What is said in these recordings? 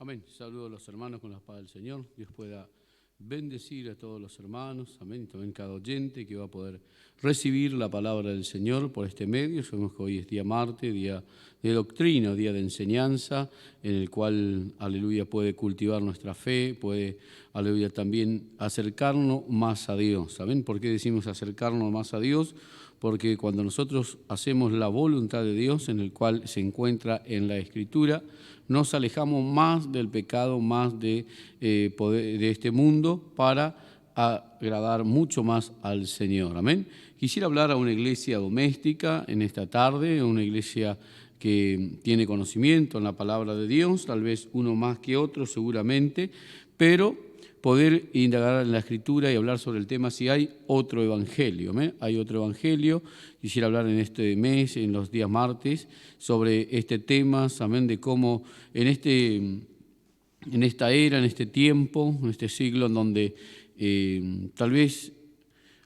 Amén. Saludo a los hermanos con la paz del Señor. Dios pueda bendecir a todos los hermanos. Amén. Y también cada oyente que va a poder recibir la palabra del Señor por este medio. Sabemos que hoy es día martes, día de doctrina, día de enseñanza, en el cual, aleluya, puede cultivar nuestra fe, puede, aleluya, también acercarnos más a Dios. Amén. ¿Por qué decimos acercarnos más a Dios? Porque cuando nosotros hacemos la voluntad de Dios, en el cual se encuentra en la Escritura, nos alejamos más del pecado, más de este mundo, para agradar mucho más al Señor. Amén. Quisiera hablar a una iglesia doméstica en esta tarde, una iglesia que tiene conocimiento en la palabra de Dios, tal vez uno más que otro seguramente, pero poder indagar en la Escritura y hablar sobre el tema si hay otro evangelio. ¿eh? Hay otro evangelio. Quisiera hablar en este mes, en los días martes, sobre este tema, amén, de cómo en esta era, en este tiempo, en este siglo en donde tal vez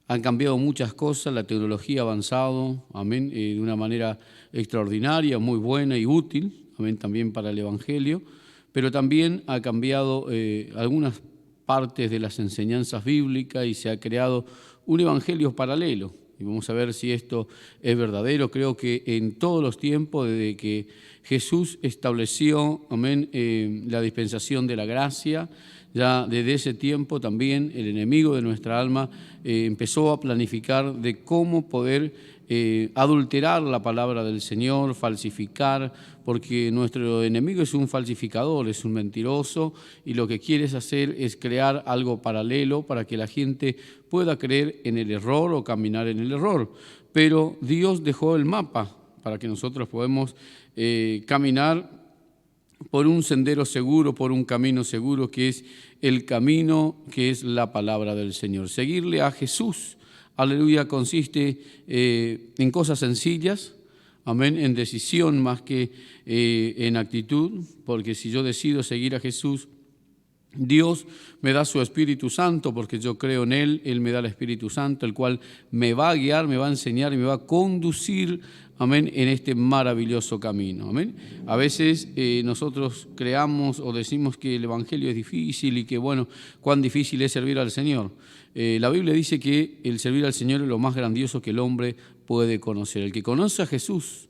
han cambiado muchas cosas, la tecnología ha avanzado, amén, de una manera extraordinaria, muy buena y útil, amén, también para el evangelio, pero también ha cambiado algunas partes de las enseñanzas bíblicas y se ha creado un evangelio paralelo. Y vamos a ver si esto es verdadero. Creo que en todos los tiempos, desde que Jesús estableció, amén, la dispensación de la gracia, ya desde ese tiempo también el enemigo de nuestra alma empezó a planificar de cómo poder adulterar la palabra del Señor, falsificar, porque nuestro enemigo es un falsificador, es un mentiroso, y lo que quiere hacer es crear algo paralelo para que la gente pueda creer en el error o caminar en el error. Pero Dios dejó el mapa para que nosotros podamos caminar por un sendero seguro, por un camino seguro, que es el camino que es la palabra del Señor. Seguirle a Jesús, aleluya, consiste en cosas sencillas, amén, en decisión más que en actitud, porque si yo decido seguir a Jesús, Dios me da su Espíritu Santo, porque yo creo en Él, Él me da el Espíritu Santo, el cual me va a guiar, me va a enseñar y me va a conducir, amén, en este maravilloso camino, amén. A veces nosotros creamos o decimos que el Evangelio es difícil y que, bueno, cuán difícil es servir al Señor. La Biblia dice que el servir al Señor es lo más grandioso que el hombre puede conocer. El que conoce a Jesús,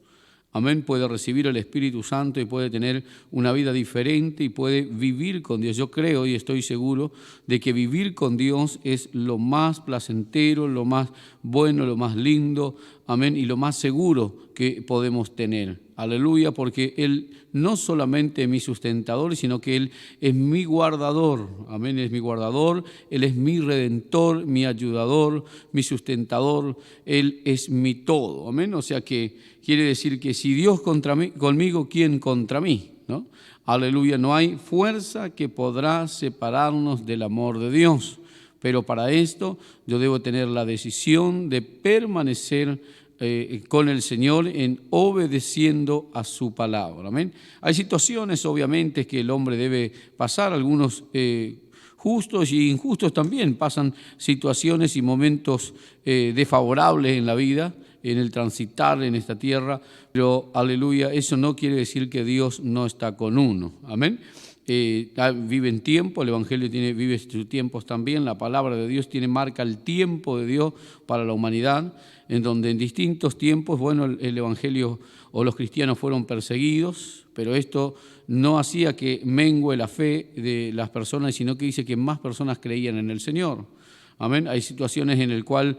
amén, puede recibir el Espíritu Santo y puede tener una vida diferente y puede vivir con Dios. Yo creo y estoy seguro de que vivir con Dios es lo más placentero, lo más bueno, lo más lindo, amén, y lo más seguro que podemos tener. Aleluya, porque Él no solamente es mi sustentador, sino que Él es mi guardador. Amén, es mi guardador, Él es mi redentor, mi ayudador, mi sustentador, Él es mi todo. Amén, o sea que quiere decir que si Dios conmigo, ¿quién contra mí? ¿No? Aleluya, no hay fuerza que podrá separarnos del amor de Dios. Pero para esto yo debo tener la decisión de permanecer con el Señor en obedeciendo a su palabra. ¿Amén? Hay situaciones, obviamente, que el hombre debe pasar, algunos justos y injustos también pasan situaciones y momentos desfavorables en la vida, en el transitar en esta tierra, pero aleluya, eso no quiere decir que Dios no está con uno. Amén. Vive en tiempo, el Evangelio vive sus tiempos también, la palabra de Dios marca el tiempo de Dios para la humanidad, en donde en distintos tiempos, bueno, el Evangelio o los cristianos fueron perseguidos, pero esto no hacía que mengue la fe de las personas, sino que dice que más personas creían en el Señor. Amén. Hay situaciones en las cuales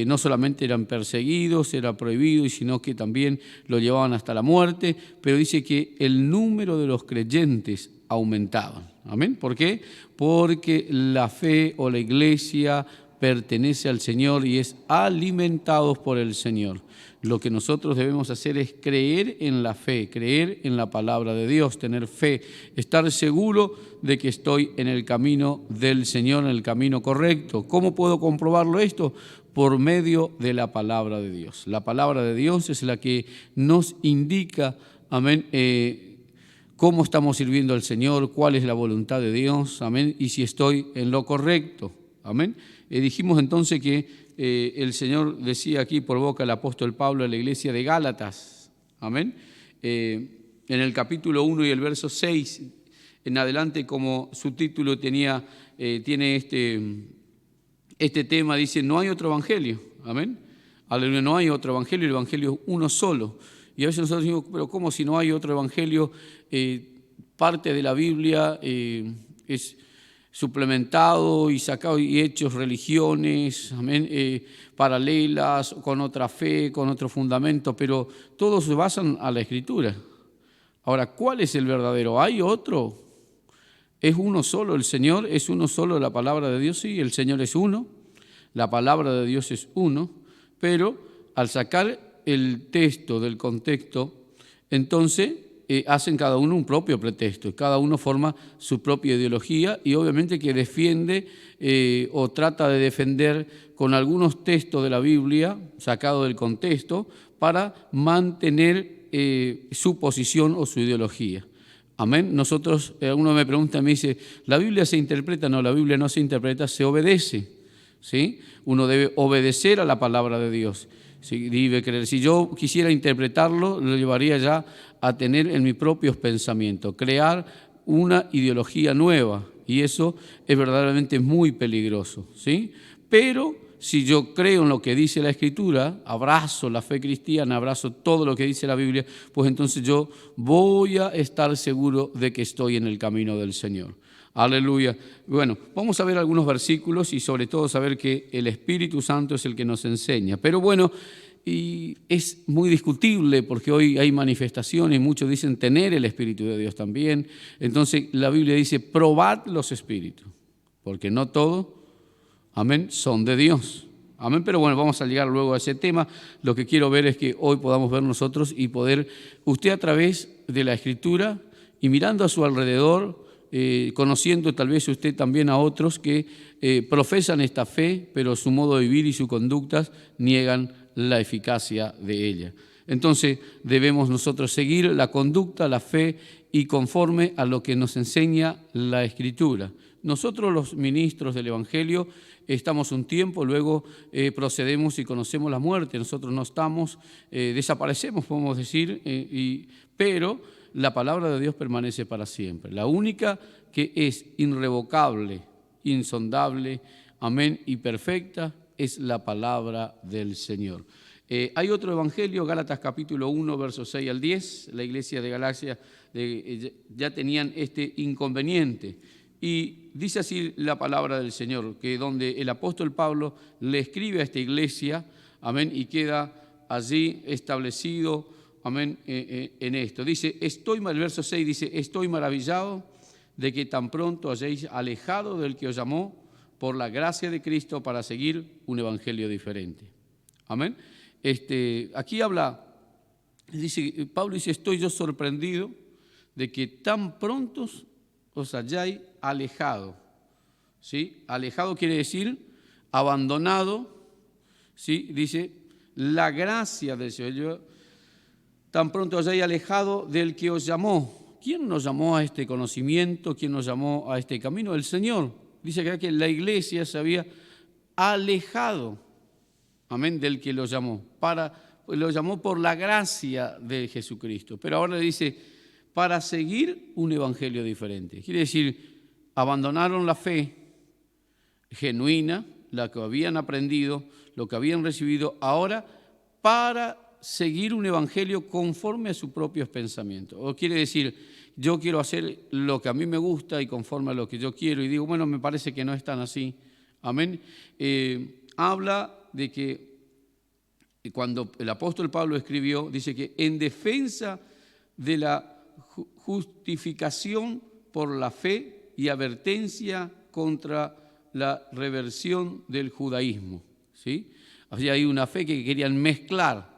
no solamente eran perseguidos, era prohibido, sino que también lo llevaban hasta la muerte, pero dice que el número de los creyentes aumentaban. Amén. ¿Por qué? Porque la fe o la iglesia pertenece al Señor y es alimentados por el Señor. Lo que nosotros debemos hacer es creer en la fe, creer en la palabra de Dios, tener fe, estar seguro de que estoy en el camino del Señor, en el camino correcto. ¿Cómo puedo comprobarlo esto? Por medio de la palabra de Dios. La palabra de Dios es la que nos indica, amén, cómo estamos sirviendo al Señor, cuál es la voluntad de Dios, amén, y si estoy en lo correcto, amén. Dijimos entonces que el Señor decía aquí por boca del apóstol Pablo a la iglesia de Gálatas, amén, en el capítulo 1 y el verso 6, en adelante, como su título tiene este tema, dice, no hay otro evangelio. Amén. Aleluya, no hay otro evangelio, el evangelio es uno solo. Y a veces nosotros decimos, pero ¿cómo si no hay otro evangelio? Parte de la Biblia es suplementado y sacado y hechos religiones, amén, paralelas, con otra fe, con otro fundamento, pero todos se basan a la Escritura. Ahora, ¿cuál es el verdadero? ¿Hay otro? ¿Es uno solo el Señor? ¿Es uno solo la palabra de Dios? Sí, el Señor es uno, la palabra de Dios es uno, pero al sacar el texto del contexto, entonces hacen cada uno un propio pretexto, cada uno forma su propia ideología y obviamente que defiende o trata de defender con algunos textos de la Biblia sacados del contexto para mantener su posición o su ideología. Amén. Nosotros, uno me pregunta, me dice, ¿la Biblia se interpreta? No, la Biblia no se interpreta, se obedece. ¿Sí? Uno debe obedecer a la palabra de Dios. ¿Sí? Debe creer. Si yo quisiera interpretarlo, lo llevaría ya a tener en mis propios pensamientos, crear una ideología nueva. Y eso es verdaderamente muy peligroso. ¿Sí? Pero si yo creo en lo que dice la Escritura, abrazo la fe cristiana, abrazo todo lo que dice la Biblia, pues entonces yo voy a estar seguro de que estoy en el camino del Señor. Aleluya. Bueno, vamos a ver algunos versículos y sobre todo saber que el Espíritu Santo es el que nos enseña. Pero bueno, y es muy discutible porque hoy hay manifestaciones, muchos dicen tener el Espíritu de Dios también. Entonces la Biblia dice, probad los espíritus, porque no todos, amén, son de Dios. Amén, pero bueno, vamos a llegar luego a ese tema. Lo que quiero ver es que hoy podamos ver nosotros y poder, usted a través de la Escritura y mirando a su alrededor, conociendo tal vez usted también a otros que profesan esta fe, pero su modo de vivir y sus conductas niegan la eficacia de ella. Entonces debemos nosotros seguir la conducta, la fe y conforme a lo que nos enseña la Escritura. Nosotros los ministros del Evangelio estamos un tiempo, luego procedemos y conocemos la muerte. Nosotros no estamos, desaparecemos, podemos decir, pero la palabra de Dios permanece para siempre. La única que es irrevocable, insondable, amén, y perfecta es la palabra del Señor. Hay otro evangelio, Gálatas capítulo 1, versos 6 al 10. La iglesia de Galacia ya tenían este inconveniente. Y dice así la palabra del Señor, que donde el apóstol Pablo le escribe a esta iglesia, amén, y queda allí establecido, amén, en esto. Dice, el verso 6 dice, estoy maravillado de que tan pronto hayáis alejado del que os llamó por la gracia de Cristo para seguir un evangelio diferente. Amén. Aquí dice, Pablo dice, estoy yo sorprendido de que tan pronto os hayáis alejado. ¿Sí? Alejado quiere decir abandonado. ¿Sí? Dice, la gracia del Señor, tan pronto os hayáis alejado del que os llamó. ¿Quién nos llamó a este conocimiento? ¿Quién nos llamó a este camino? El Señor. Dice que la iglesia se había alejado, amén, del que lo llamó. Lo llamó por la gracia de Jesucristo. Pero ahora le dice, para seguir un evangelio diferente. Quiere decir, abandonaron la fe genuina, la que habían aprendido, lo que habían recibido, ahora para seguir un evangelio conforme a sus propios pensamientos. O quiere decir, yo quiero hacer lo que a mí me gusta y conforme a lo que yo quiero. Y digo, bueno, me parece que no es tan así. Amén. Habla de que cuando el apóstol Pablo escribió, dice que en defensa de la justificación por la fe y advertencia contra la reversión del judaísmo. ¿Sí? Había ahí una fe que querían mezclar.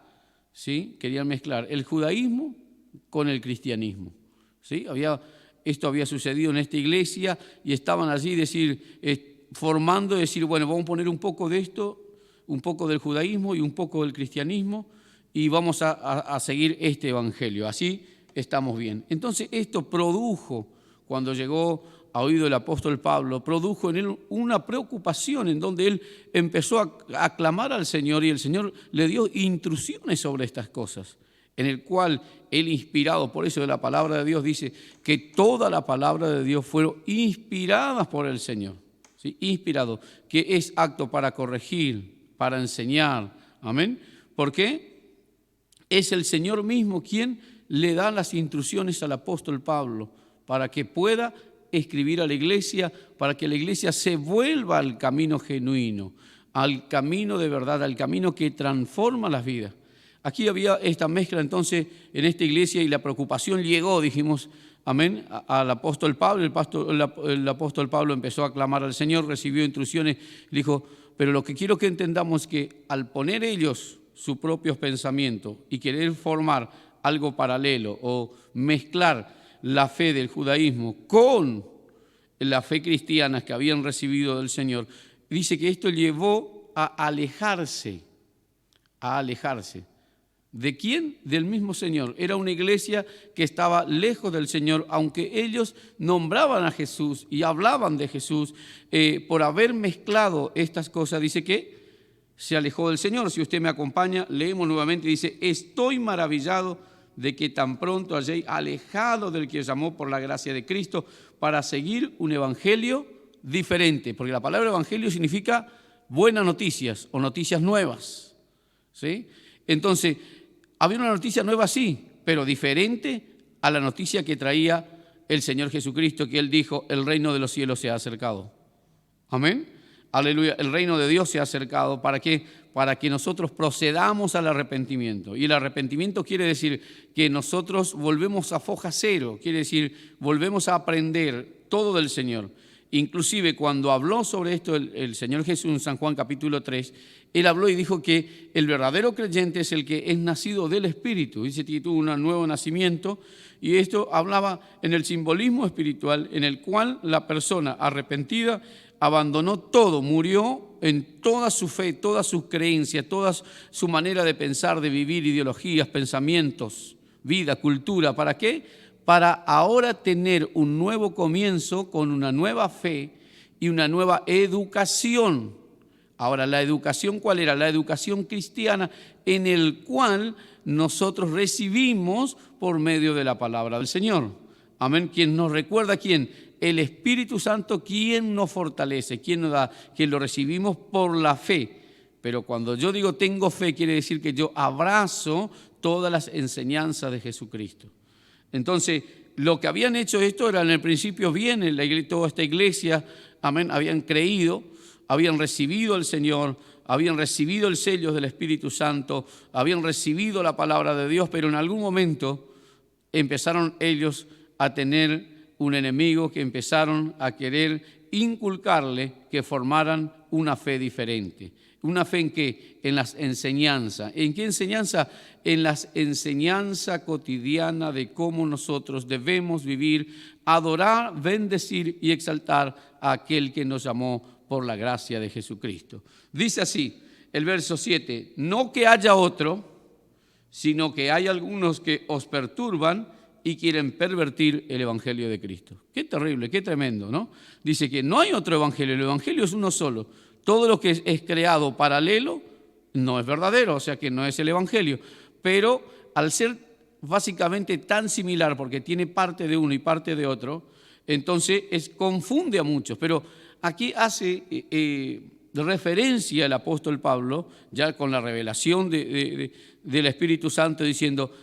¿Sí? Querían mezclar el judaísmo con el cristianismo. ¿Sí? Esto había sucedido en esta iglesia y estaban allí formando, bueno, vamos a poner un poco de esto, un poco del judaísmo y un poco del cristianismo y vamos a seguir este evangelio. Así estamos bien. Entonces esto produjo, cuando llegó a oído el apóstol Pablo, produjo en él una preocupación en donde él empezó a clamar al Señor y el Señor le dio instrucciones sobre estas cosas. en el cual Él inspirado, por eso de la palabra de Dios dice que toda la palabra de Dios fueron inspiradas por el Señor, ¿sí? Inspirado, que es apto para corregir, para enseñar, amén. ¿Por qué? Es el Señor mismo quien le da las instrucciones al apóstol Pablo para que pueda escribir a la iglesia, para que la iglesia se vuelva al camino genuino, al camino de verdad, al camino que transforma las vidas. Aquí había esta mezcla entonces en esta iglesia y la preocupación llegó, dijimos, amén, al apóstol Pablo. El apóstol Pablo empezó a clamar al Señor, recibió instrucciones, le dijo, pero lo que quiero que entendamos es que al poner ellos sus propios pensamientos y querer formar algo paralelo o mezclar la fe del judaísmo con la fe cristiana que habían recibido del Señor, dice que esto llevó a alejarse. ¿De quién? Del mismo Señor. Era una iglesia que estaba lejos del Señor, aunque ellos nombraban a Jesús y hablaban de Jesús, por haber mezclado estas cosas, dice que se alejó del Señor. Si usted me acompaña, leemos nuevamente, dice, estoy maravillado de que tan pronto hayáis alejado del que os llamó por la gracia de Cristo para seguir un evangelio diferente, porque la palabra evangelio significa buenas noticias o noticias nuevas, ¿sí? Entonces, había una noticia nueva, sí, pero diferente a la noticia que traía el Señor Jesucristo, que Él dijo, el reino de los cielos se ha acercado. Amén. Aleluya, el reino de Dios se ha acercado. ¿Para qué? Para que nosotros procedamos al arrepentimiento. Y el arrepentimiento quiere decir que nosotros volvemos a foja cero, quiere decir, volvemos a aprender todo del Señor. Inclusive cuando habló sobre esto el Señor Jesús en San Juan capítulo 3, Él habló y dijo que el verdadero creyente es el que es nacido del Espíritu. Dice que tuvo un nuevo nacimiento y esto hablaba en el simbolismo espiritual en el cual la persona arrepentida abandonó todo, murió en toda su fe, toda su creencia, toda su manera de pensar, de vivir, ideologías, pensamientos, vida, cultura. ¿Para qué? Para ahora tener un nuevo comienzo con una nueva fe y una nueva educación. Ahora, ¿la educación cuál era? La educación cristiana en el cual nosotros recibimos por medio de la palabra del Señor. Amén. ¿Quién nos recuerda? ¿Quién? El Espíritu Santo, ¿quién nos fortalece? ¿Quién nos da? Que lo recibimos por la fe. Pero cuando yo digo tengo fe, quiere decir que yo abrazo todas las enseñanzas de Jesucristo. Entonces, lo que habían hecho esto era en el principio bien, en la iglesia, toda esta iglesia, amén, habían creído, habían recibido al Señor, habían recibido el sello del Espíritu Santo, habían recibido la palabra de Dios, pero en algún momento empezaron ellos a tener un enemigo que empezaron a querer inculcarle que formaran una fe diferente. ¿Una fe en qué? En las enseñanzas. ¿En qué enseñanza? En las enseñanzas cotidianas de cómo nosotros debemos vivir, adorar, bendecir y exaltar a aquel que nos llamó por la gracia de Jesucristo. Dice así el verso 7, no que haya otro, sino que hay algunos que os perturban y quieren pervertir el evangelio de Cristo. Qué terrible, qué tremendo, ¿no? Dice que no hay otro evangelio, el evangelio es uno solo. Todo lo que es creado paralelo no es verdadero, o sea que no es el evangelio. Pero al ser básicamente tan similar, porque tiene parte de uno y parte de otro, entonces confunde a muchos. Pero aquí hace referencia el apóstol Pablo, ya con la revelación del Espíritu Santo, diciendo,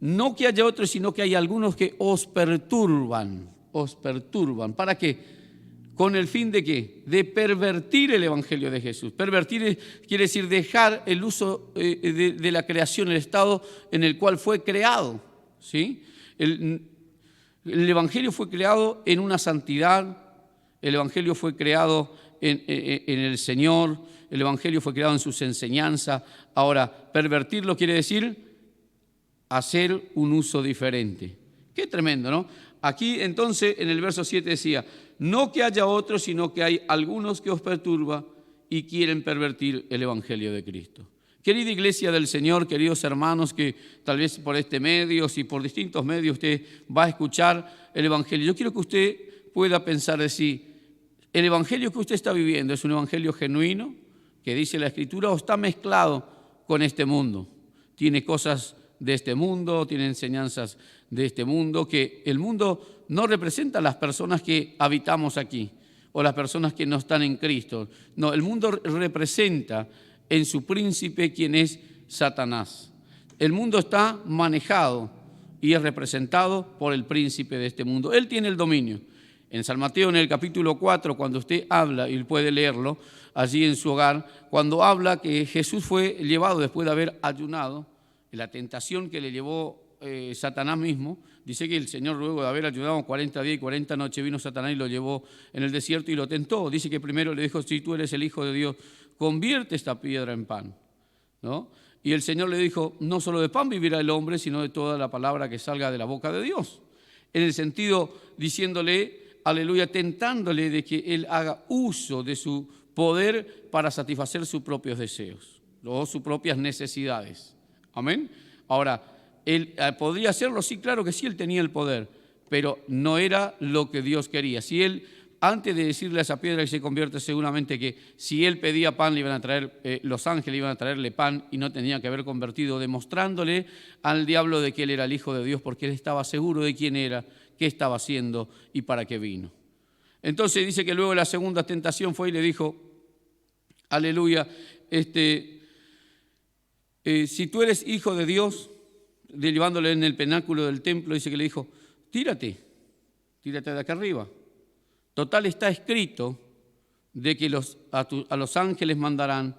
no que haya otros, sino que hay algunos que os perturban. ¿Para qué? ¿Con el fin de qué? De pervertir el evangelio de Jesús. Pervertir quiere decir dejar el uso de la creación, el estado en el cual fue creado, ¿sí? El evangelio fue creado en una santidad, el evangelio fue creado en el Señor, el evangelio fue creado en sus enseñanzas. Ahora, pervertirlo quiere decir hacer un uso diferente. Qué tremendo, ¿no? Aquí entonces en el verso 7 decía, no que haya otros, sino que hay algunos que os perturban y quieren pervertir el evangelio de Cristo. Querida iglesia del Señor, queridos hermanos, que tal vez por este medio, si por distintos medios usted va a escuchar el evangelio, yo quiero que usted pueda pensar de sí, ¿el evangelio que usted está viviendo es un evangelio genuino, que dice la Escritura, o está mezclado con este mundo? Tiene cosas de este mundo, tiene enseñanzas de este mundo, que el mundo no representa a las personas que habitamos aquí o las personas que no están en Cristo. No, el mundo representa en su príncipe quien es Satanás. El mundo está manejado y es representado por el príncipe de este mundo. Él tiene el dominio. En San Mateo, en el capítulo 4, cuando usted habla, y puede leerlo allí en su hogar, cuando habla que Jesús fue llevado después de haber ayunado, la tentación que le llevó Satanás mismo, dice que el Señor luego de haber ayunado 40 días y 40 noches vino Satanás y lo llevó en el desierto y lo tentó. Dice que primero le dijo, si tú eres el Hijo de Dios, convierte esta piedra en pan, ¿no? Y el Señor le dijo, no solo de pan vivirá el hombre, sino de toda la palabra que salga de la boca de Dios. En el sentido, diciéndole, aleluya, tentándole de que él haga uso de su poder para satisfacer sus propios deseos o sus propias necesidades. Amén. Ahora, él podría hacerlo, sí, claro que sí, él tenía el poder, pero no era lo que Dios quería. Si él, antes de decirle a esa piedra que se convierte, seguramente que si él pedía pan, le iban a traer, los ángeles iban a traerle pan y no tenía que haber convertido, demostrándole al diablo de que él era el Hijo de Dios, porque él estaba seguro de quién era, qué estaba haciendo y para qué vino. Entonces dice que luego la segunda tentación fue y le dijo, aleluya, si tú eres hijo de Dios, llevándole en el penáculo del templo, dice que le dijo, tírate de acá arriba. Total, está escrito de que a los ángeles mandarán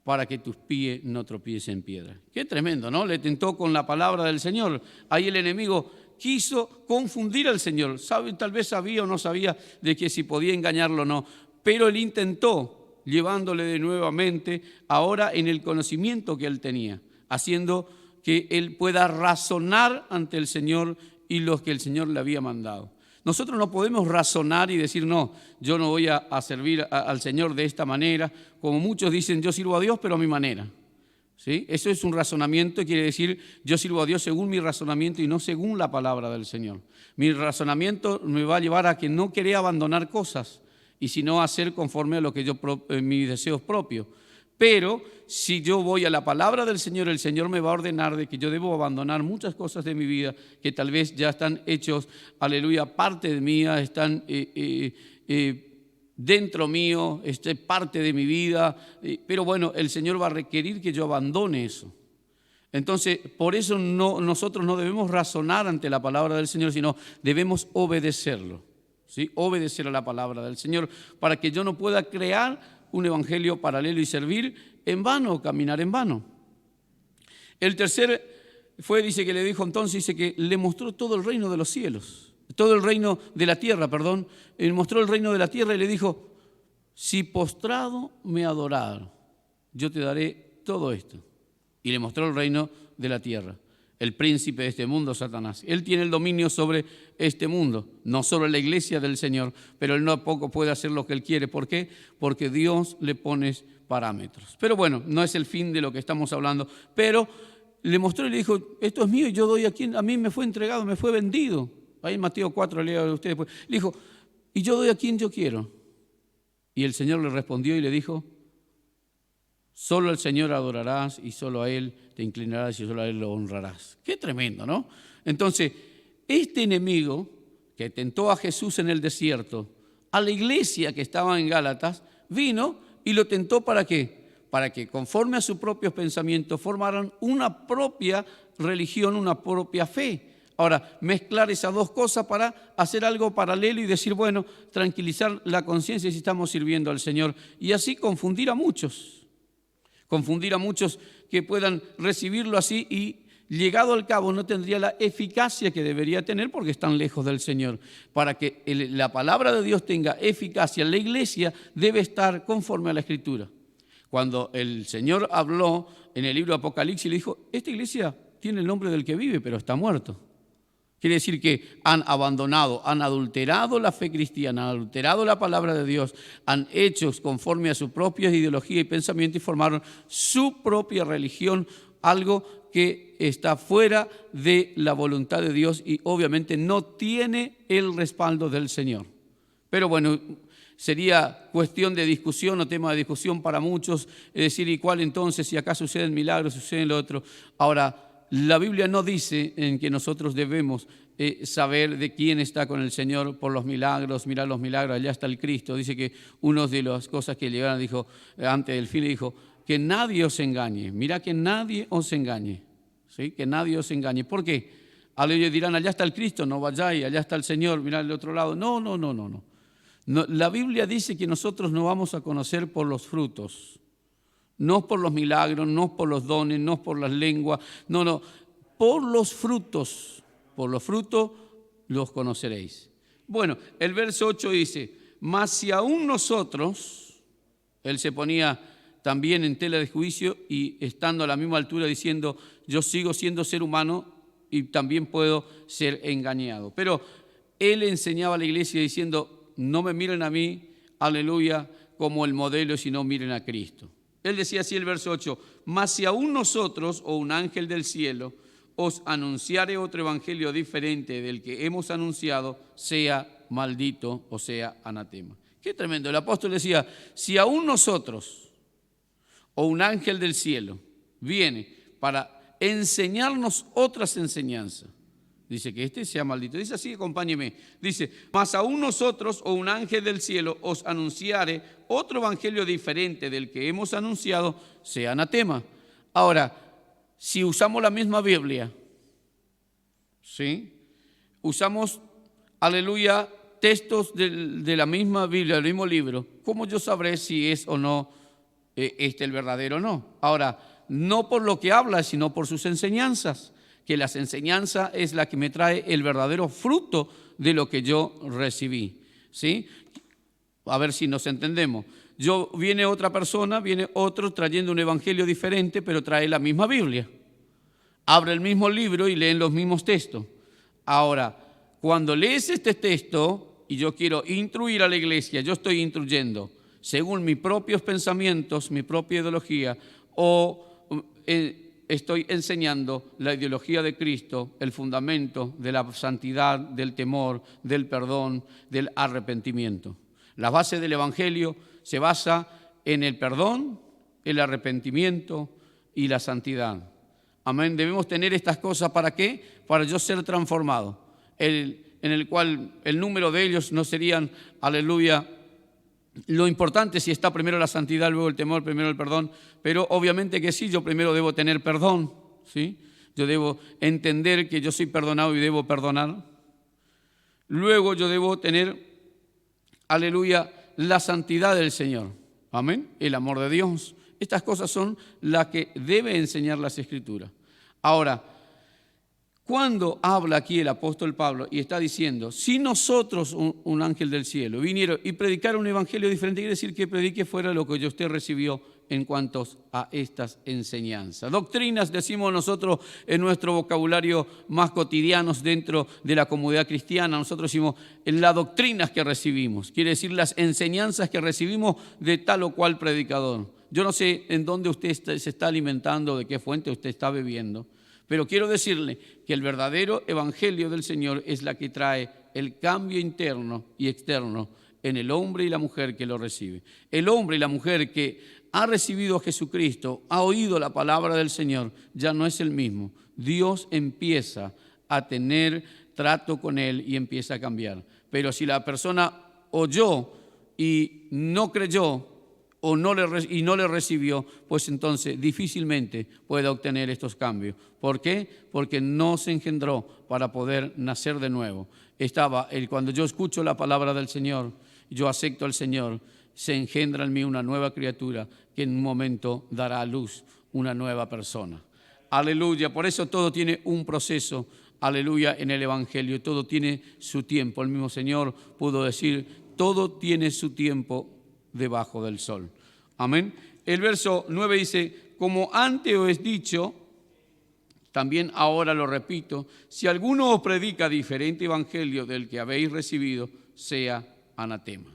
para que tus pies no tropiecen en piedra. Qué tremendo, ¿no? Le tentó con la palabra del Señor. Ahí el enemigo quiso confundir al Señor. Tal vez sabía o no sabía de que si podía engañarlo o no, pero él intentó, llevándole de nuevamente ahora en el conocimiento que él tenía, haciendo que él pueda razonar ante el Señor y los que el Señor le había mandado. Nosotros no podemos razonar y decir, no, yo no voy a servir al Señor de esta manera, como muchos dicen, yo sirvo a Dios, pero a mi manera. ¿Sí? Eso es un razonamiento, quiere decir, yo sirvo a Dios según mi razonamiento y no según la palabra del Señor. Mi razonamiento me va a llevar a que no querer abandonar cosas y sino hacer conforme a lo que mis deseos propios. Pero si yo voy a la palabra del Señor, el Señor me va a ordenar de que yo debo abandonar muchas cosas de mi vida que tal vez ya están hechos, aleluya, parte de mí, están dentro mío, parte de mi vida, pero bueno, el Señor va a requerir que yo abandone eso. Entonces, por eso nosotros no debemos razonar ante la palabra del Señor, sino debemos obedecerlo, ¿sí? Obedecer a la palabra del Señor para que yo no pueda crear un evangelio paralelo y servir en vano o caminar en vano. El tercer dice que le dijo entonces, dice que le mostró todo el reino de los cielos, todo el reino de la tierra, perdón. Él mostró el reino de la tierra y le dijo, si postrado me adorar, yo te daré todo esto. Y le mostró el reino de la tierra. El príncipe de este mundo, Satanás. Él tiene el dominio sobre este mundo, no sobre la iglesia del Señor, pero él no poco puede hacer lo que él quiere. ¿Por qué? Porque Dios le pone parámetros. Pero bueno, no es el fin de lo que estamos hablando. Pero le mostró y le dijo, esto es mío y yo doy a quien a mí me fue entregado, me fue vendido. Ahí en Mateo 4, lea ustedes después. Le dijo, y yo doy a quien yo quiero. Y el Señor le respondió y le dijo, solo al Señor adorarás y solo a Él te inclinarás y solo a Él lo honrarás. Qué tremendo, ¿no? Entonces, este enemigo que tentó a Jesús en el desierto, a la iglesia que estaba en Gálatas, vino y lo tentó ¿para qué? Para que conforme a sus propios pensamientos formaran una propia religión, una propia fe. Ahora, mezclar esas dos cosas para hacer algo paralelo y decir, bueno, tranquilizar la conciencia si estamos sirviendo al Señor y así confundir a muchos. Confundir a muchos que puedan recibirlo así y llegado al cabo no tendría la eficacia que debería tener porque están lejos del Señor. Para que la palabra de Dios tenga eficacia, la iglesia debe estar conforme a la Escritura. Cuando el Señor habló en el libro de Apocalipsis, le dijo, esta iglesia tiene el nombre del que vive, pero está muerto. Quiere decir que han abandonado, han adulterado la fe cristiana, han adulterado la palabra de Dios, han hecho conforme a su propia ideología y pensamiento y formaron su propia religión, algo que está fuera de la voluntad de Dios y obviamente no tiene el respaldo del Señor. Pero bueno, sería cuestión de discusión o tema de discusión para muchos, es decir, ¿y cuál entonces? Si acá suceden milagros, sucede lo otro. Ahora, la Biblia no dice en que nosotros debemos saber de quién está con el Señor por los milagros, mirar los milagros, allá está el Cristo. Dice que una de las cosas que llegaron, dijo, antes del fin, dijo, que nadie os engañe. Mirá que nadie os engañe, ¿sí? Que nadie os engañe. ¿Por qué? Ellos dirán, allá está el Cristo, no vayáis, allá está el Señor, mirá al otro lado. No. La Biblia dice que nosotros nos vamos a conocer por los frutos, no por los milagros, no por los dones, no por las lenguas, no, por los frutos. Por los frutos los conoceréis. Bueno, el verso 8 dice, mas si aún nosotros, él se ponía también en tela de juicio y estando a la misma altura diciendo, yo sigo siendo ser humano y también puedo ser engañado. Pero él enseñaba a la iglesia diciendo, no me miren a mí, aleluya, como el modelo, sino miren a Cristo. Él decía así el verso 8, mas si aún nosotros o un ángel del cielo os anunciare otro evangelio diferente del que hemos anunciado, sea maldito o sea anatema. Qué tremendo. El apóstol decía, si aún nosotros o un ángel del cielo viene para enseñarnos otras enseñanzas, dice que este sea maldito. Dice así, acompáñeme. Dice, mas aún nosotros o un ángel del cielo os anunciare otro evangelio diferente del que hemos anunciado, sea anatema. Ahora, si usamos la misma Biblia, ¿sí? Usamos, aleluya, textos de la misma Biblia, del mismo libro, ¿cómo yo sabré si es o no el verdadero o no? Ahora, no por lo que habla, sino por sus enseñanzas, que las enseñanzas es la que me trae el verdadero fruto de lo que yo recibí, ¿sí? A ver si nos entendemos. Viene otra persona, viene otro trayendo un evangelio diferente, pero trae la misma Biblia. Abre el mismo libro y leen los mismos textos. Ahora, cuando lees este texto y yo quiero instruir a la iglesia, yo estoy instruyendo según mis propios pensamientos, mi propia ideología, o estoy enseñando la ideología de Cristo, el fundamento de la santidad, del temor, del perdón, del arrepentimiento. La base del evangelio se basa en el perdón, el arrepentimiento y la santidad. Amén. Debemos tener estas cosas, ¿para qué? Para yo ser transformado, en el cual el número de ellos no serían, aleluya, lo importante si está primero la santidad, luego el temor, primero el perdón, pero obviamente que sí, yo primero debo tener perdón, ¿sí? Yo debo entender que yo soy perdonado y debo perdonar. Luego yo debo tener, aleluya, la santidad del Señor, amén, el amor de Dios. Estas cosas son las que debe enseñar las Escrituras. Ahora, cuando habla aquí el apóstol Pablo y está diciendo, si nosotros, un ángel del cielo, vinieron y predicaron un evangelio diferente, quiere decir que predique fuera lo que usted recibió en cuanto a estas enseñanzas. Doctrinas, decimos nosotros en nuestro vocabulario más cotidianos dentro de la comunidad cristiana, nosotros decimos en las doctrinas que recibimos, quiere decir las enseñanzas que recibimos de tal o cual predicador. Yo no sé en dónde usted se está alimentando, de qué fuente usted está bebiendo, pero quiero decirle que el verdadero evangelio del Señor es la que trae el cambio interno y externo en el hombre y la mujer que lo recibe. El hombre y la mujer que ha recibido a Jesucristo, ha oído la palabra del Señor, ya no es el mismo. Dios empieza a tener trato con él y empieza a cambiar. Pero si la persona oyó y no creyó, no le recibió, pues entonces difícilmente puede obtener estos cambios. ¿Por qué? Porque no se engendró para poder nacer de nuevo. Cuando yo escucho la palabra del Señor, yo acepto al Señor, se engendra en mí una nueva criatura que en un momento dará a luz una nueva persona. Aleluya, por eso todo tiene un proceso, aleluya, en el Evangelio, todo tiene su tiempo. El mismo Señor pudo decir, todo tiene su tiempo debajo del sol. Amén. El verso 9 dice, como antes os he dicho, también ahora lo repito, si alguno os predica diferente evangelio del que habéis recibido, sea anatema.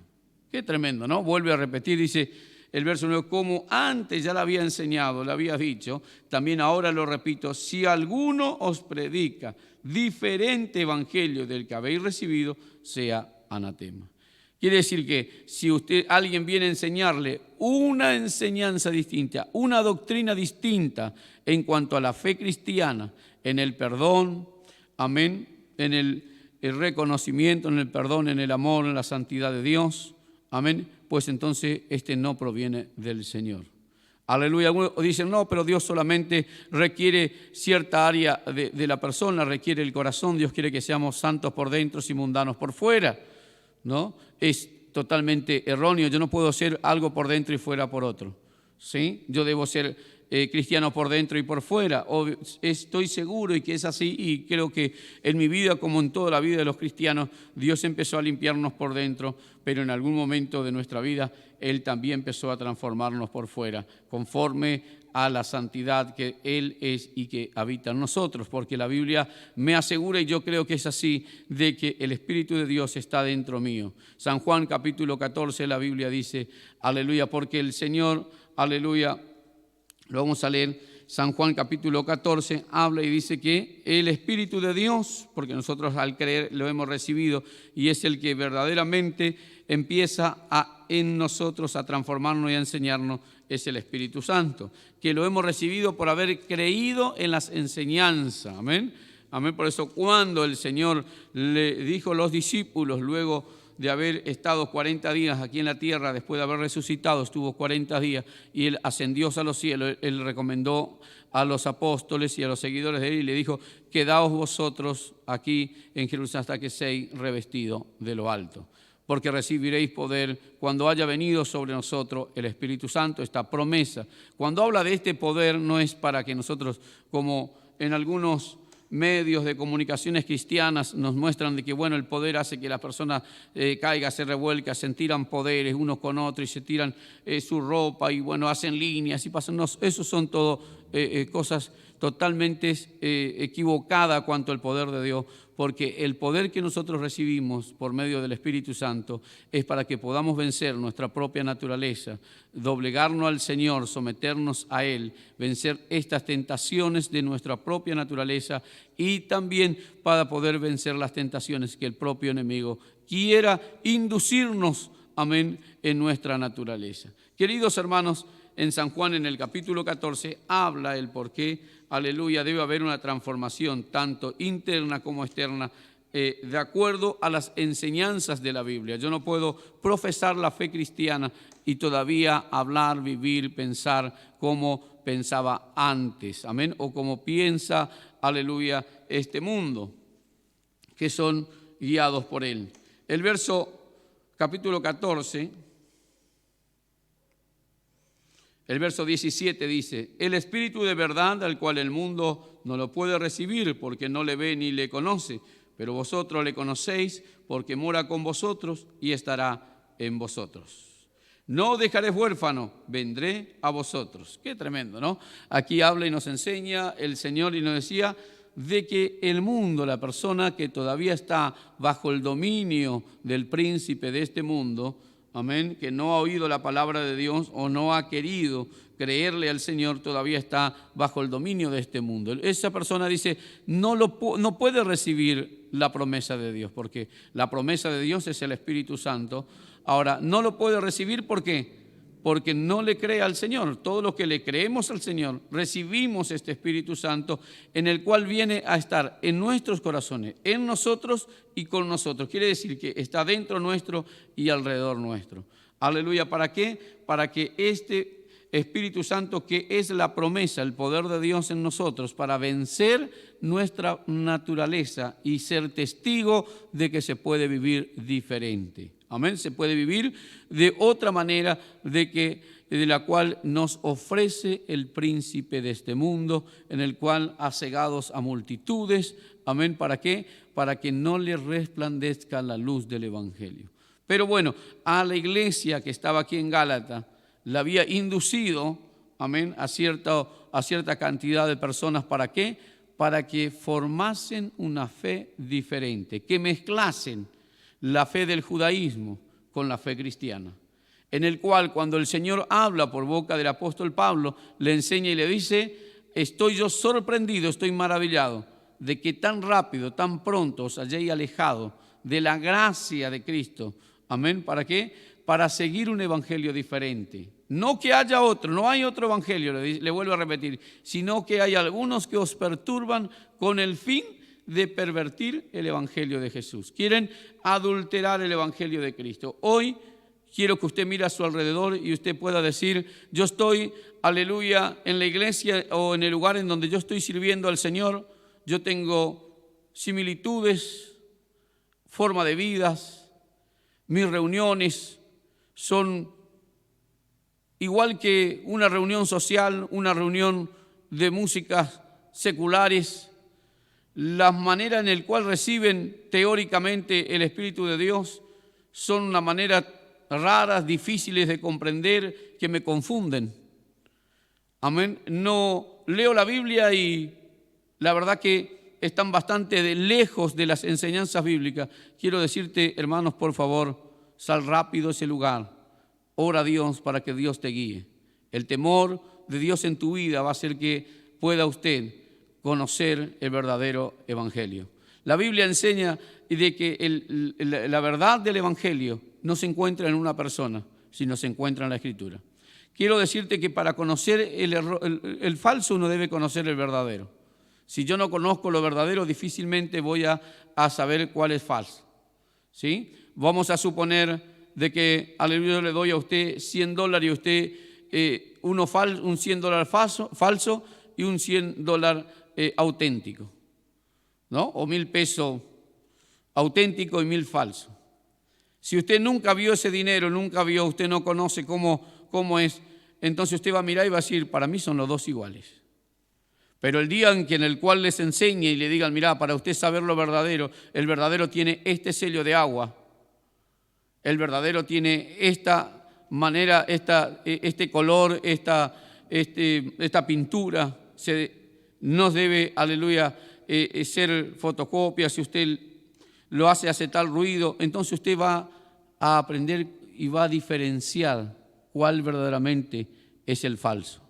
Qué tremendo, ¿no? Vuelve a repetir, dice el verso 9, como antes ya le había enseñado, le había dicho, también ahora lo repito, si alguno os predica diferente evangelio del que habéis recibido, sea anatema. Quiere decir que si alguien viene a enseñarle una enseñanza distinta, una doctrina distinta en cuanto a la fe cristiana, en el perdón, amén, en el reconocimiento, en el perdón, en el amor, en la santidad de Dios, amén, pues entonces no proviene del Señor. Aleluya. Algunos dicen, no, pero Dios solamente requiere cierta área de la persona, requiere el corazón. Dios quiere que seamos santos por dentro y mundanos por fuera, ¿no? Es totalmente erróneo. Yo no puedo ser algo por dentro y fuera por otro, ¿sí? Yo debo ser cristiano por dentro y por fuera. Estoy seguro y que es así, y creo que en mi vida, como en toda la vida de los cristianos, Dios empezó a limpiarnos por dentro, pero en algún momento de nuestra vida Él también empezó a transformarnos por fuera, conforme a la santidad que Él es y que habita en nosotros, porque la Biblia me asegura, y yo creo que es así, de que el Espíritu de Dios está dentro mío. San Juan capítulo 14, la Biblia dice, aleluya, porque el Señor, aleluya, lo vamos a leer, San Juan capítulo 14, habla y dice que el Espíritu de Dios, porque nosotros al creer lo hemos recibido, y es el que verdaderamente empieza en nosotros a transformarnos y a enseñarnos, es el Espíritu Santo, que lo hemos recibido por haber creído en las enseñanzas. Amén. Amén. Por eso cuando el Señor le dijo a los discípulos, luego de haber estado 40 días aquí en la tierra, después de haber resucitado, estuvo 40 días y Él ascendió a los cielos, Él recomendó a los apóstoles y a los seguidores de Él y le dijo, quedaos vosotros aquí en Jerusalén hasta que seáis revestidos de lo alto, porque recibiréis poder cuando haya venido sobre nosotros el Espíritu Santo, esta promesa. Cuando habla de este poder no es para que nosotros, como en algunos medios de comunicaciones cristianas nos muestran de que bueno, el poder hace que la persona caiga, se revuelca, se tiran poderes unos con otros y se tiran su ropa y bueno, hacen líneas y pasan. No, esos son todo cosas totalmente equivocadas cuanto al poder de Dios, porque el poder que nosotros recibimos por medio del Espíritu Santo es para que podamos vencer nuestra propia naturaleza, doblegarnos al Señor, someternos a Él, vencer estas tentaciones de nuestra propia naturaleza y también para poder vencer las tentaciones que el propio enemigo quiera inducirnos, amén, en nuestra naturaleza. Queridos hermanos, en San Juan, en el capítulo 14, habla el por qué, aleluya, debe haber una transformación tanto interna como externa de acuerdo a las enseñanzas de la Biblia. Yo no puedo profesar la fe cristiana y todavía hablar, vivir, pensar como pensaba antes, amén, o como piensa, aleluya, este mundo, que son guiados por él. El capítulo 14, el verso 17 dice, el Espíritu de verdad al cual el mundo no lo puede recibir porque no le ve ni le conoce, pero vosotros le conocéis porque mora con vosotros y estará en vosotros. No os dejaré huérfano, vendré a vosotros. Qué tremendo, ¿no? Aquí habla y nos enseña el Señor y nos decía de que el mundo, la persona que todavía está bajo el dominio del príncipe de este mundo, amén, que no ha oído la palabra de Dios o no ha querido creerle al Señor, todavía está bajo el dominio de este mundo. Esa persona dice, no puede recibir la promesa de Dios, porque la promesa de Dios es el Espíritu Santo. Ahora, no lo puede recibir, ¿por qué? Porque no le cree al Señor. Todos los que le creemos al Señor, recibimos este Espíritu Santo, en el cual viene a estar en nuestros corazones, en nosotros y con nosotros. Quiere decir que está dentro nuestro y alrededor nuestro. Aleluya. ¿Para qué? Para que este Espíritu Santo, que es la promesa, el poder de Dios en nosotros, para vencer nuestra naturaleza y ser testigo de que se puede vivir diferente. Amén. Se puede vivir de otra manera de la cual nos ofrece el príncipe de este mundo, en el cual ha cegado a multitudes. Amén. ¿Para qué? Para que no le resplandezca la luz del Evangelio. Pero bueno, a la iglesia que estaba aquí en Gálata, la había inducido, amén, a cierta cantidad de personas. ¿Para qué? Para que formasen una fe diferente, que mezclasen la fe del judaísmo con la fe cristiana, en el cual cuando el Señor habla por boca del apóstol Pablo, le enseña y le dice, estoy yo sorprendido, estoy maravillado de que tan rápido, tan pronto os hayáis alejado de la gracia de Cristo, Amén. ¿Para qué? Para seguir un evangelio diferente. No que haya otro, no hay otro evangelio, le vuelvo a repetir, sino que hay algunos que os perturban con el fin de pervertir el evangelio de Jesús. Quieren adulterar el evangelio de Cristo. Hoy quiero que usted mire a su alrededor y usted pueda decir, yo estoy, aleluya, en la iglesia o en el lugar en donde yo estoy sirviendo al Señor, yo tengo similitudes, forma de vidas, mis reuniones son igual que una reunión social, una reunión de músicas seculares, la manera en la cual reciben teóricamente el Espíritu de Dios son una manera raras, difíciles de comprender, que me confunden. Amén. No leo la Biblia y la verdad que están bastante lejos de las enseñanzas bíblicas. Quiero decirte, hermanos, por favor, sal rápido de ese lugar. Ora a Dios para que Dios te guíe. El temor de Dios en tu vida va a hacer que pueda usted conocer el verdadero evangelio. La Biblia enseña de que la verdad del evangelio no se encuentra en una persona, sino se encuentra en la Escritura. Quiero decirte que para conocer el falso uno debe conocer el verdadero. Si yo no conozco lo verdadero, difícilmente voy a saber cuál es falso. ¿Sí? Vamos a suponer de que, aleluya, le doy a usted $100 y usted un $100 falso y un $100 auténtico, ¿no? O 1,000 pesos auténtico y 1,000 falso. Si usted nunca vio ese dinero, usted no conoce cómo es, entonces usted va a mirar y va a decir, para mí son los dos iguales. Pero el día en el cual les enseñe y le digan, mira, para usted saber lo verdadero, el verdadero tiene este sello de agua, el verdadero tiene esta manera, este color, esta pintura, no debe, aleluya, ser fotocopia. Si usted lo hace tal ruido, entonces usted va a aprender y va a diferenciar cuál verdaderamente es el falso.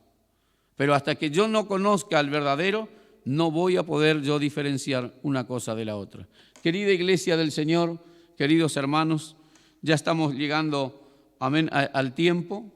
Pero hasta que yo no conozca al verdadero, no voy a poder yo diferenciar una cosa de la otra. Querida iglesia del Señor, queridos hermanos, ya estamos llegando, amén, al tiempo.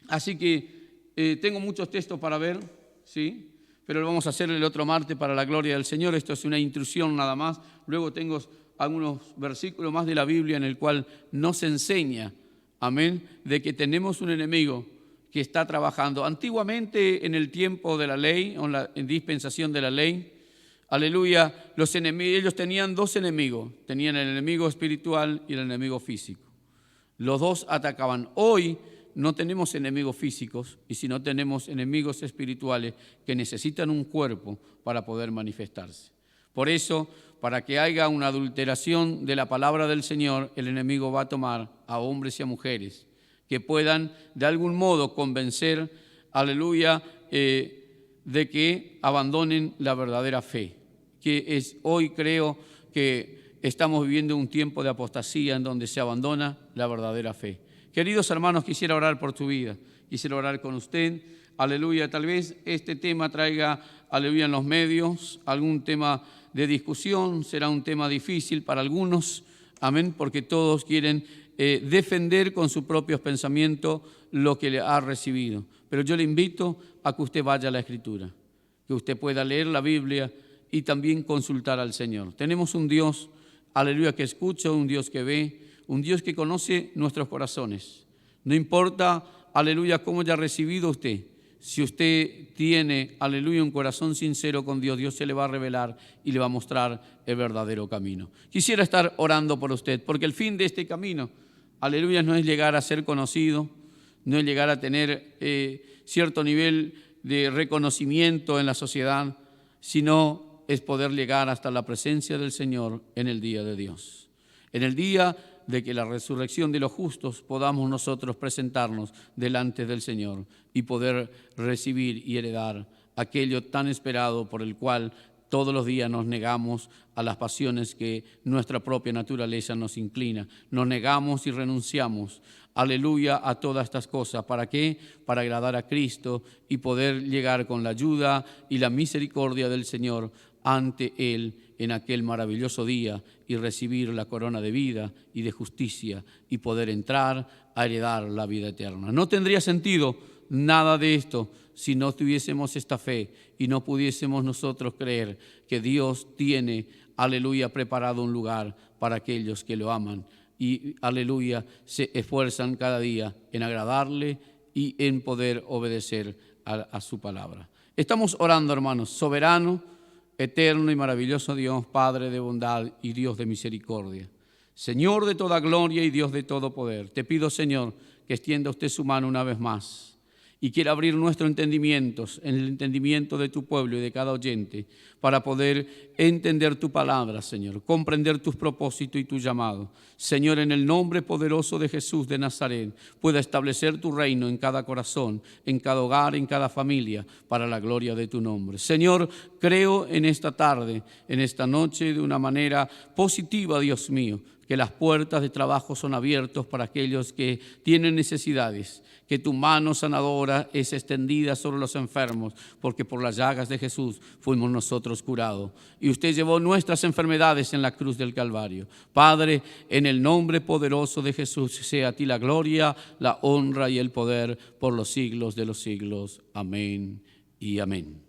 Así que tengo muchos textos para ver, ¿sí? Pero lo vamos a hacer el otro martes para la gloria del Señor. Esto es una intrusión nada más. Luego tengo algunos versículos más de la Biblia en el cual nos enseña, amén, de que tenemos un enemigo que está trabajando. Antiguamente, en el tiempo de la ley, o en dispensación de la ley, aleluya, ellos tenían dos enemigos. Tenían el enemigo espiritual y el enemigo físico. Los dos atacaban. Hoy no tenemos enemigos físicos, y si no tenemos enemigos espirituales que necesitan un cuerpo para poder manifestarse. Por eso, para que haya una adulteración de la palabra del Señor, el enemigo va a tomar a hombres y a mujeres que puedan de algún modo convencer, aleluya, de que abandonen la verdadera fe. Hoy creo que estamos viviendo un tiempo de apostasía en donde se abandona la verdadera fe. Queridos hermanos, quisiera orar por tu vida, quisiera orar con usted, aleluya. Tal vez este tema traiga, aleluya, en los medios algún tema de discusión, será un tema difícil para algunos, amén, porque todos quieren defender con sus propios pensamientos lo que le ha recibido. Pero yo le invito a que usted vaya a la Escritura, que usted pueda leer la Biblia y también consultar al Señor. Tenemos un Dios, aleluya, que escucha, un Dios que ve, un Dios que conoce nuestros corazones. No importa, aleluya, cómo haya recibido usted. Si usted tiene, aleluya, un corazón sincero con Dios, Dios se le va a revelar y le va a mostrar el verdadero camino. Quisiera estar orando por usted, porque el fin de este camino, aleluya, no es llegar a ser conocido, no es llegar a tener cierto nivel de reconocimiento en la sociedad, sino es poder llegar hasta la presencia del Señor en el día de Dios. En el día de que la resurrección de los justos podamos nosotros presentarnos delante del Señor y poder recibir y heredar aquello tan esperado por el cual todos los días nos negamos a las pasiones que nuestra propia naturaleza nos inclina. Nos negamos y renunciamos, aleluya, a todas estas cosas. ¿Para qué? Para agradar a Cristo y poder llegar con la ayuda y la misericordia del Señor ante Él en aquel maravilloso día y recibir la corona de vida y de justicia y poder entrar a heredar la vida eterna. No tendría sentido nada de esto si no tuviésemos esta fe y no pudiésemos nosotros creer que Dios tiene, aleluya, preparado un lugar para aquellos que lo aman y, aleluya, se esfuerzan cada día en agradarle y en poder obedecer a su palabra. Estamos orando, hermanos. Soberano, eterno y maravilloso Dios, Padre de bondad y Dios de misericordia, Señor de toda gloria y Dios de todo poder, te pido, Señor, que extienda usted su mano una vez más y quiera abrir nuestros entendimientos, en el entendimiento de tu pueblo y de cada oyente, para poder entender tu palabra, Señor, comprender tus propósitos y tu llamado. Señor, en el nombre poderoso de Jesús de Nazaret, pueda establecer tu reino en cada corazón, en cada hogar, en cada familia, para la gloria de tu nombre. Señor, creo en esta tarde, en esta noche, de una manera positiva, Dios mío, que las puertas de trabajo son abiertas para aquellos que tienen necesidades, que tu mano sanadora es extendida sobre los enfermos, porque por las llagas de Jesús fuimos nosotros curados. Y usted llevó nuestras enfermedades en la cruz del Calvario. Padre, en el nombre poderoso de Jesús, sea a ti la gloria, la honra y el poder por los siglos de los siglos. Amén y amén.